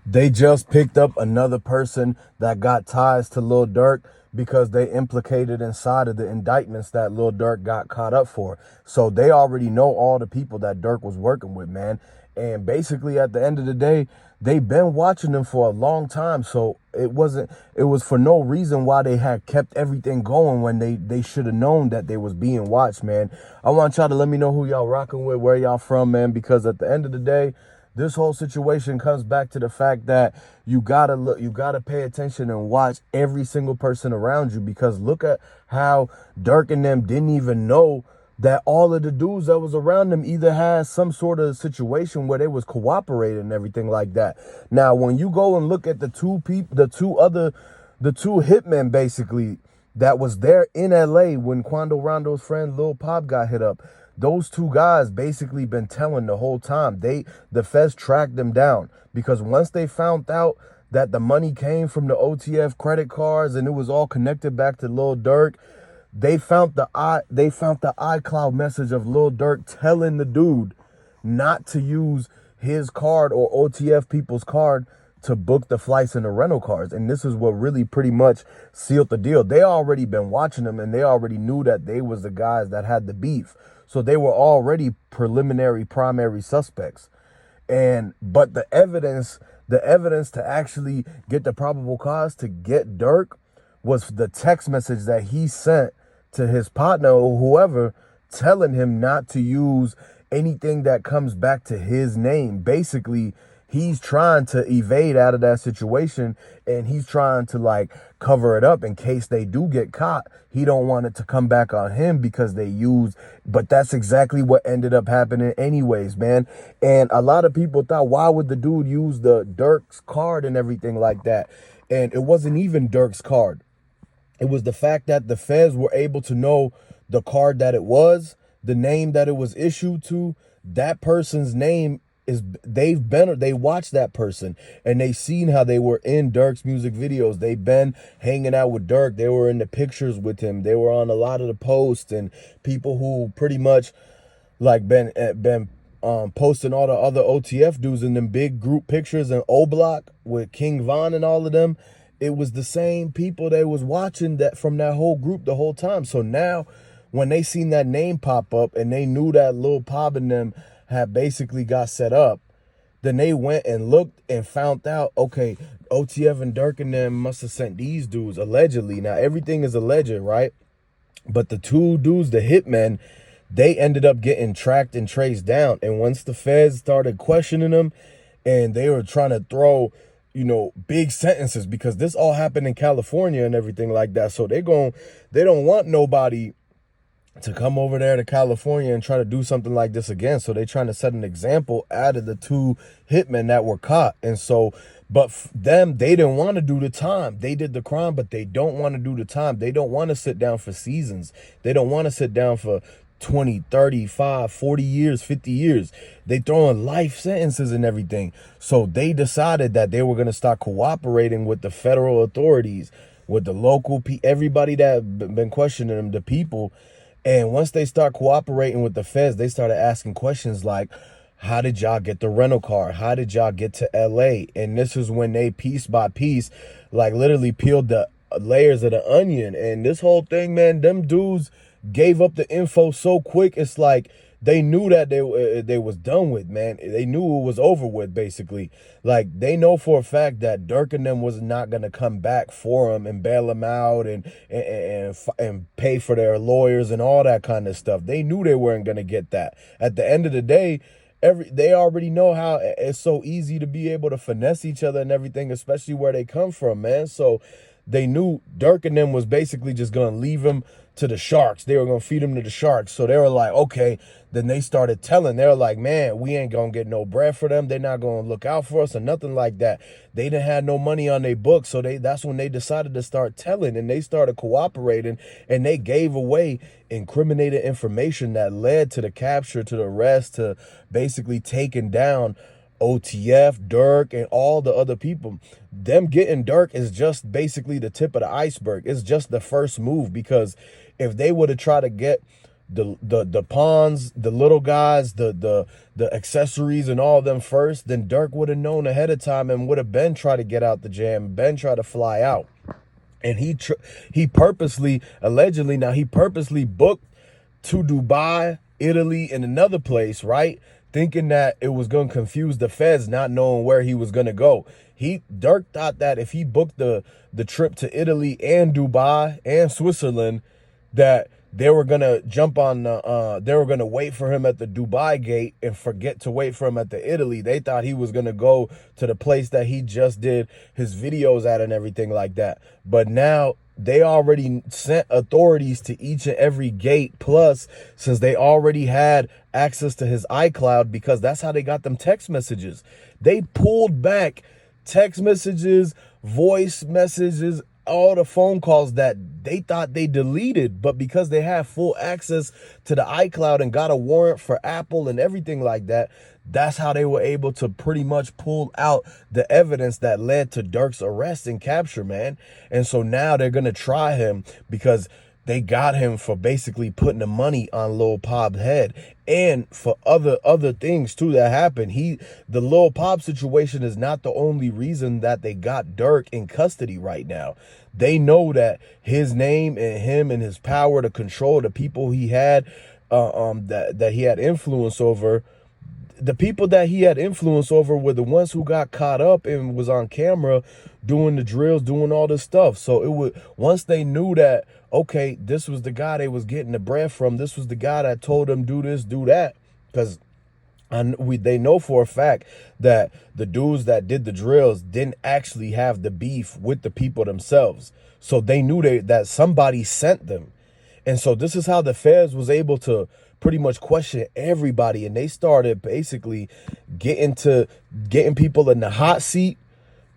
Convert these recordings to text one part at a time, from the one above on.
They just picked up another person that got ties to Lil Durk because they implicated inside of the indictments that Lil Durk got caught up for. So they already know all the people that Durk was working with, man. And basically at the end of the day, they've been watching them for a long time. So it was for no reason why they had kept everything going when they should have known that they was being watched, man. I want y'all to let me know who y'all rocking with, where y'all from, man, because at the end of the day, this whole situation comes back to the fact that you gotta pay attention and watch every single person around you, because look at how Durk and them didn't even know that all of the dudes that was around them either had some sort of situation where they was cooperating and everything like that. Now, when you go and look at the two hitmen basically that was there in LA when Quando Rondo's friend Lil Pop got hit up, those two guys basically been telling the whole time. The Feds tracked them down because once they found out that the money came from the OTF credit cards and it was all connected back to Lil Durk, they found the iCloud message of Lil Durk telling the dude not to use his card or OTF people's card to book the flights and the rental cars. And this is what really pretty much sealed the deal. They already been watching them and they already knew that they was the guys that had the beef. So they were already primary suspects. But the evidence to actually get the probable cause to get Durk was the text message that he sent to his partner or whoever, telling him not to use anything that comes back to his name. Basically, he's trying to evade out of that situation and he's trying to like cover it up in case they do get caught. He don't want it to come back on him because they used, but that's exactly what ended up happening anyways, man. And a lot of people thought, why would the dude use the Durk's card and everything like that? And it wasn't even Durk's card. It was the fact that the feds were able to know the card that it was, the name that it was issued to. That person's name is, they watched that person and they seen how they were in Durk's music videos. They've been hanging out with Durk. They were in the pictures with him. They were on a lot of the posts, and people who pretty much like been posting all the other OTF dudes in them big group pictures and oblock with King Von and all of them. It was the same people they was watching that from that whole group the whole time. So now when they seen that name pop up and they knew that Lil Pop and them had basically got set up, then they went and looked and found out, okay, OTF and Durk and them must have sent these dudes allegedly. Now everything is alleged, right? But the two dudes, the hitmen, they ended up getting tracked and traced down. And once the feds started questioning them and they were trying to throw, big sentences, because this all happened in California and everything like that. So they don't want nobody to come over there to California and try to do something like this again. So they trying to set an example out of the two hitmen that were caught. And so, but them, they didn't want to do the time. They did the crime, but they don't want to do the time. They don't want to sit down for seasons. They don't want to sit down for 20, 35, 40 years, 50 years. They throwing life sentences and everything. So they decided that they were going to start cooperating with the federal authorities, with the local everybody that been questioning them, the people. And once they start cooperating with the feds, they started asking questions like, how did y'all get the rental car? How did y'all get to LA? And this is when they piece by piece, like literally peeled the layers of the onion. And this whole thing, man, them dudes gave up the info so quick. It's like they knew that they was done with, man. They knew it was over with, basically. Like, they know for a fact that Durk and them was not going to come back for them and bail them out and pay for their lawyers and all that kind of stuff. They knew they weren't going to get that. At the end of the day, they already know how it's so easy to be able to finesse each other and everything, especially where they come from, man. So they knew Durk and them was basically just going to leave him to the sharks. They were going to feed him to the sharks. So they were like, okay. Then they started telling. They were like, man, we ain't going to get no bread for them. They're not going to look out for us or nothing like that. They didn't have no money on their books. So that's when they decided to start telling, and they started cooperating, and they gave away incriminated information that led to the capture, to the arrest, to basically taking down OTF, Durk, and all the other people. Them getting Durk is just basically the tip of the iceberg. It's just the first move, because if they would have tried to get the pawns, the little guys, the accessories and all of them first, then Durk would have known ahead of time and would have been try to get out the jam, been try to fly out. And he purposely, allegedly, now he purposely booked to Dubai, Italy, and another place, right? Thinking that it was going to confuse the feds, not knowing where he was going to go. Durk thought that if he booked the trip to Italy and Dubai and Switzerland, that they were gonna jump on they were gonna wait for him at the Dubai gate and forget to wait for him at the Italy. They thought he was gonna go to the place that he just did his videos at and everything like that. But now they already sent authorities to each and every gate. Plus, since they already had access to his iCloud, because that's how they got them text messages. They pulled back text messages, voice messages, all the phone calls that they thought they deleted, but because they have full access to the iCloud and got a warrant for Apple and everything like that, that's how they were able to pretty much pull out the evidence that led to Durk's arrest and capture, man. And so now they're going to try him because they got him for basically putting the money on Lil Pop's head and for other things too that happened. The Lil Pop situation is not the only reason that they got Durk in custody right now. They know that his name and him and his power to control the people he had, that he had influence over. The people that he had influence over were the ones who got caught up and was on camera doing the drills, doing all this stuff. So it would, once they knew that, okay, this was the guy they was getting the bread from, this was the guy that told them do this, do that, because they know for a fact that the dudes that did the drills didn't actually have the beef with the people themselves. So they knew that somebody sent them. And so this is how the feds was able to pretty much question everybody. And they started basically getting people in the hot seat,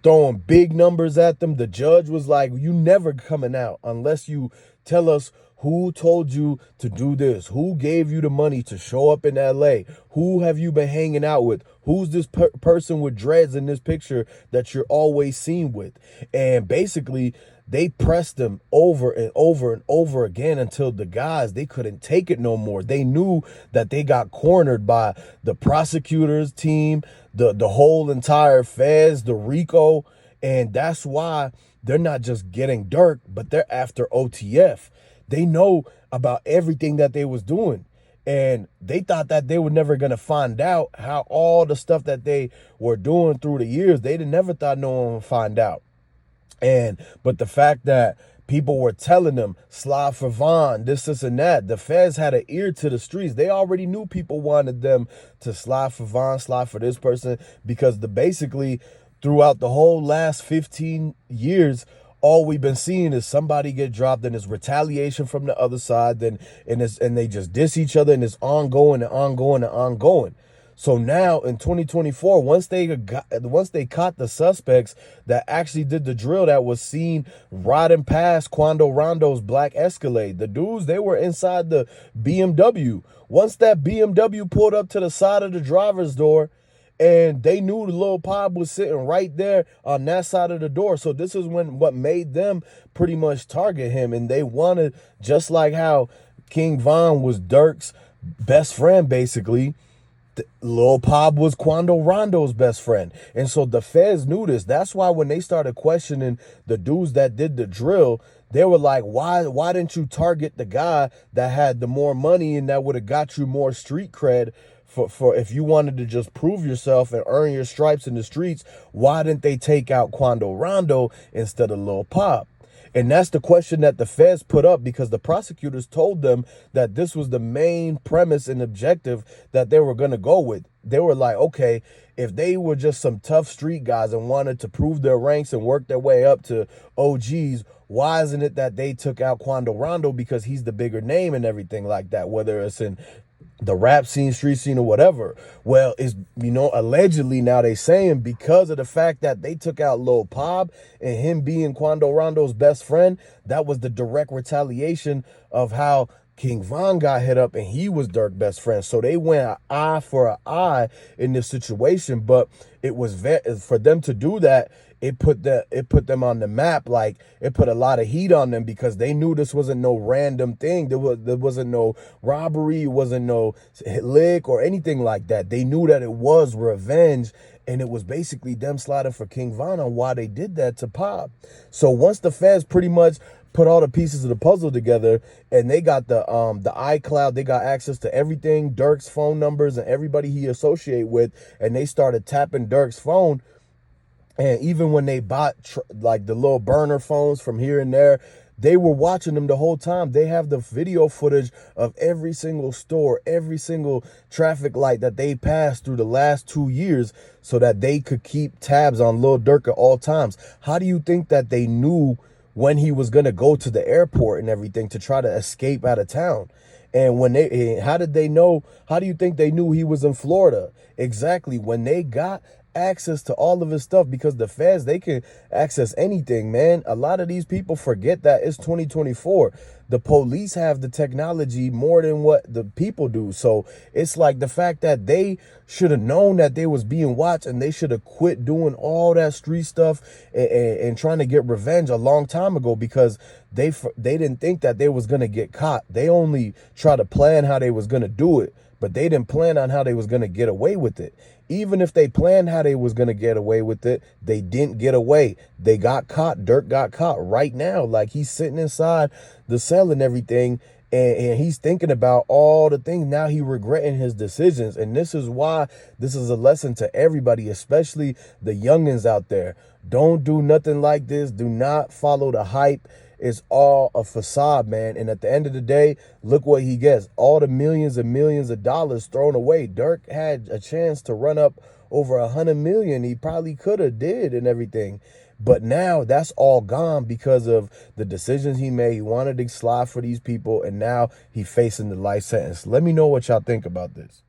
throwing big numbers at them. The judge was like, you never coming out unless you tell us who told you to do this, who gave you the money to show up in LA, who have you been hanging out with, who's this person with dreads in this picture that you're always seen with. And basically they pressed them over and over and over again until the guys, they couldn't take it no more. They knew that they got cornered by the prosecutors team, the whole entire feds, the RICO. And that's why they're not just getting Durk, but they're after OTF. They know about everything that they was doing. And they thought that they were never going to find out how all the stuff that they were doing through the years, they never thought no one would find out. But the fact that people were telling them, slide for Vaughn, this, and that. The feds had an ear to the streets. They already knew people wanted them to slide for Vaughn, slide for this person, because basically throughout the whole last 15 years, all we've been seeing is somebody get dropped, and it's retaliation from the other side, and they just diss each other, and it's ongoing and ongoing and ongoing. So now in 2024, once they caught the suspects that actually did the drill that was seen riding past Quando Rondo's black Escalade, the dudes, they were inside the BMW. Once that BMW pulled up to the side of the driver's door, and they knew the Lil Pop was sitting right there on that side of the door. So this is what made them pretty much target him. And they wanted, just like how King Von was Durk's best friend, basically, Lil Pop was Quando Rondo's best friend. And so the feds knew this. That's why when they started questioning the dudes that did the drill, they were like, why didn't you target the guy that had the more money and that would have got you more street cred for if you wanted to just prove yourself and earn your stripes in the streets? Why didn't they take out Quando Rondo instead of Lil Pop? And that's the question that the feds put up, because the prosecutors told them that this was the main premise and objective that they were going to go with. They were like, okay, if they were just some tough street guys and wanted to prove their ranks and work their way up to OGs, why isn't it that they took out Quando Rondo, because he's the bigger name and everything like that, whether it's in the rap scene, street scene, or whatever? Well, it's, allegedly now they saying because of the fact that they took out Lil Pop and him being Quando Rondo's best friend, that was the direct retaliation of how King Von got hit up and he was Durk's best friend. So they went an eye for an eye in this situation. But it was for them to do that, it put them on the map. Like, it put a lot of heat on them because they knew this wasn't no random thing. There wasn't no robbery, it wasn't no lick or anything like that. They knew that it was revenge. And it was basically them sliding for King Von on why they did that to Pop. So once the feds pretty much put all the pieces of the puzzle together and they got the iCloud, they got access to everything, Durk's phone numbers and everybody he associate with, and they started tapping Durk's phone. And even when they bought like the little burner phones from here and there, they were watching them the whole time. They have the video footage of every single store, every single traffic light that they passed through the last 2 years so that they could keep tabs on Lil Durk at all times. How do you think that they knew when he was going to go to the airport and everything to try to escape out of town? And how did they know? How do you think they knew he was in Florida? Exactly. When they got access to all of his stuff, because the feds, they can access anything, man. A lot of these people forget that it's 2024. The police have the technology more than what the people do. So it's like the fact that they should have known that they was being watched and they should have quit doing all that street stuff and trying to get revenge a long time ago, because they didn't think that they was going to get caught. They only tried to plan how they was going to do it, but they didn't plan on how they was going to get away with it. Even if they planned how they was going to get away with it, they didn't get away. They got caught. Durk got caught right now. Like, he's sitting inside the cell and everything, and he's thinking about all the things. Now he regretting his decisions. And this is why this is a lesson to everybody, especially the youngins out there. Don't do nothing like this. Do not follow the hype. It's all a facade, man. And at the end of the day, look what he gets. All the millions and millions of dollars thrown away. Durk had a chance to run up over 100 million. He probably could have did and everything. But now that's all gone because of the decisions he made. He wanted to slide for these people, and now he's facing the life sentence. Let me know what y'all think about this.